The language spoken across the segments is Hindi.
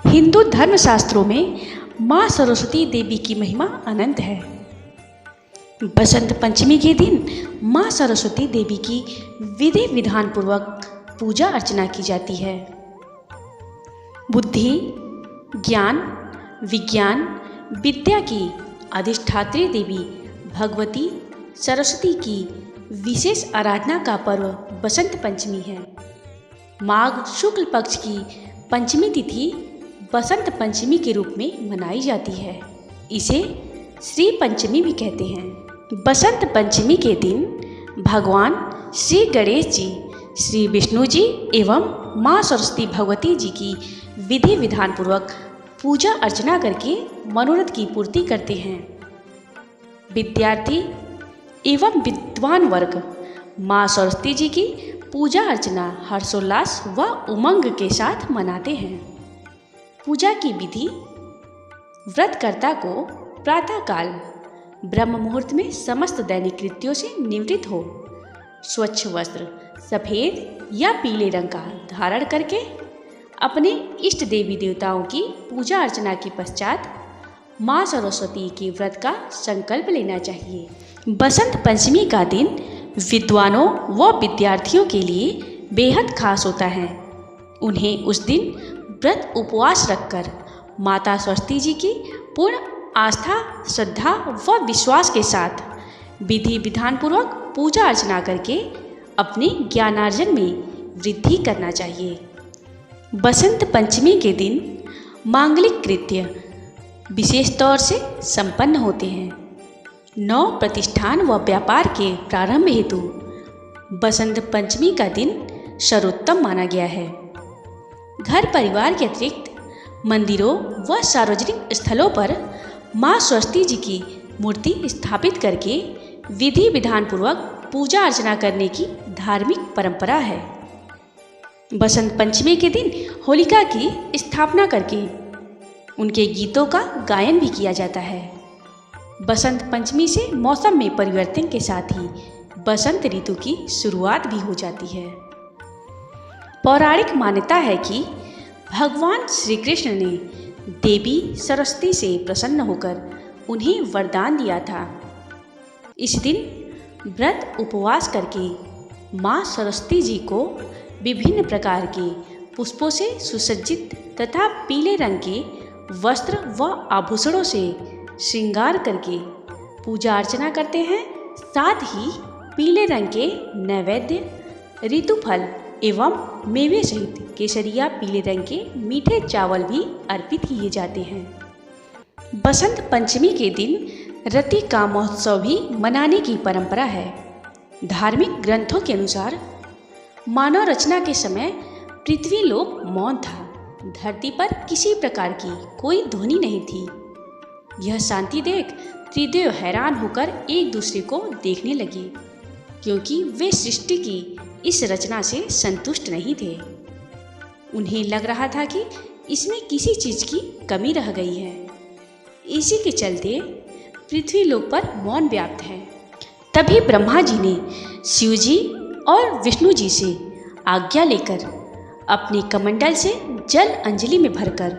हिंदू धर्मशास्त्रों में माँ सरस्वती देवी की महिमा अनंत है। बसंत पंचमी के दिन माँ सरस्वती देवी की विधि विधान पूर्वक पूजा अर्चना की जाती है। बुद्धि, ज्ञान, विज्ञान, विद्या की अधिष्ठात्री देवी भगवती सरस्वती की विशेष आराधना का पर्व बसंत पंचमी है। माघ शुक्ल पक्ष की पंचमी तिथि बसंत पंचमी के रूप में मनाई जाती है। इसे श्री पंचमी भी कहते हैं। बसंत पंचमी के दिन भगवान श्री गणेश जी, श्री विष्णु जी एवं माँ सरस्वती भगवती जी की विधि विधान पूर्वक पूजा अर्चना करके मनोरथ की पूर्ति करते हैं। विद्यार्थी एवं विद्वान वर्ग माँ सरस्वती जी की पूजा अर्चना हर्षोल्लास व उमंग के साथ मनाते हैं। पूजा की विधि: व्रतकर्ता को प्रातःकाल ब्रह्म मुहूर्त में समस्त दैनिक कृत्यों से निवृत्त हो स्वच्छ वस्त्र सफ़ेद या पीले रंग का धारण करके अपने इष्ट देवी देवताओं की पूजा अर्चना के पश्चात माँ सरस्वती के व्रत का संकल्प लेना चाहिए। बसंत पंचमी का दिन विद्वानों व विद्यार्थियों के लिए बेहद खास होता है। उन्हें उस दिन व्रत उपवास रखकर माता सरस्वती जी की पूर्ण आस्था, श्रद्धा व विश्वास के साथ विधि विधान पूर्वक पूजा अर्चना करके अपने ज्ञानार्जन में वृद्धि करना चाहिए। बसंत पंचमी के दिन मांगलिक कृत्य विशेष तौर से संपन्न होते हैं। नव प्रतिष्ठान व व्यापार के प्रारंभ हेतु बसंत पंचमी का दिन सर्वोत्तम माना गया है। घर परिवार के अतिरिक्त मंदिरों व सार्वजनिक स्थलों पर माँ सरस्वती जी की मूर्ति स्थापित करके विधि विधान पूर्वक पूजा अर्चना करने की धार्मिक परंपरा है। बसंत पंचमी के दिन होलिका की स्थापना करके उनके गीतों का गायन भी किया जाता है। बसंत पंचमी से मौसम में परिवर्तन के साथ ही बसंत ऋतु की शुरुआत भी हो जाती है। पौराणिक मान्यता है कि भगवान श्री कृष्ण ने देवी सरस्वती से प्रसन्न होकर उन्हें वरदान दिया था। इस दिन व्रत उपवास करके माँ सरस्वती जी को विभिन्न प्रकार के पुष्पों से सुसज्जित तथा पीले रंग के वस्त्र व आभूषणों से श्रृंगार करके पूजा अर्चना करते हैं। साथ ही पीले रंग के नैवेद्य, ऋतुफल एवं मेवे सहित केसरिया पीले रंग के मीठे चावल भी अर्पित किए जाते हैं। बसंत पंचमी के दिन रति का महोत्सव भी मनाने की परंपरा है। धार्मिक ग्रंथों के अनुसार मानव रचना के समय पृथ्वी लोक मौन था। धरती पर किसी प्रकार की कोई ध्वनि नहीं थी। यह शांति देख त्रिदेव हैरान होकर एक दूसरे को देखने लगे, क्योंकि वे सृष्टि की इस रचना से संतुष्ट नहीं थे। उन्हें लग रहा था कि इसमें किसी चीज़ की कमी रह गई है। इसी के चलते पृथ्वी लोक पर मौन व्याप्त है। तभी ब्रह्मा जी ने शिव जी और विष्णु जी से आज्ञा लेकर अपने कमंडल से जल अंजलि में भरकर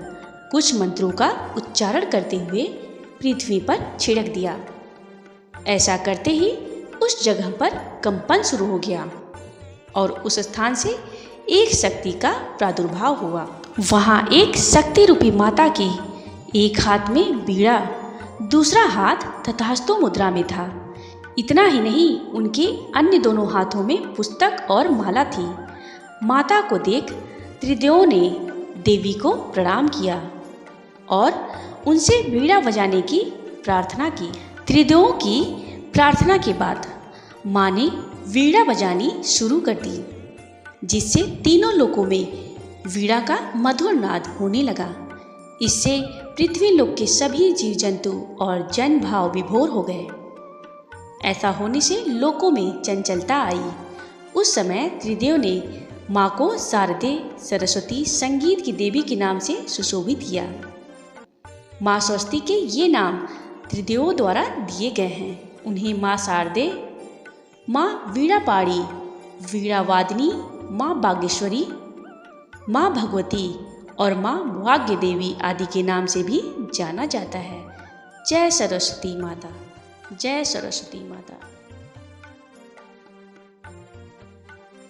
कुछ मंत्रों का उच्चारण करते हुए पृथ्वी पर छिड़क दिया। ऐसा करते ही उस जगह पर कंपन शुरू हो गया और उस स्थान से एक शक्ति का प्रादुर्भाव हुआ। वहाँ एक शक्ति रूपी माता की एक हाथ में बीड़ा, दूसरा हाथ तथास्तु मुद्रा में था। इतना ही नहीं, उनके अन्य दोनों हाथों में पुस्तक और माला थी। माता को देख त्रिदेवों ने देवी को प्रणाम किया और उनसे बीड़ा बजाने की प्रार्थना की। त्रिदेवों की प्रार्थना के बाद माँ ने वीणा बजानी शुरू कर दी, जिससे तीनों लोकों में वीणा का मधुर नाद होने लगा। इससे पृथ्वी लोक के सभी जीव जंतु और जन भाव विभोर हो गए। ऐसा होने से लोकों में चंचलता आई। उस समय त्रिदेव ने माँ को शारदे, सरस्वती, संगीत की देवी के नाम से सुशोभित किया। माँ सरस्वती के ये नाम त्रिदेवों द्वारा दिए गए हैं। उन्हें माँ शारदे, माँ वीणापाणी, वीणावादिनी, माँ बागेश्वरी, माँ भगवती और माँ भाग्य देवी आदि के नाम से भी जाना जाता है। जय सरस्वती माता, जय सरस्वती माता।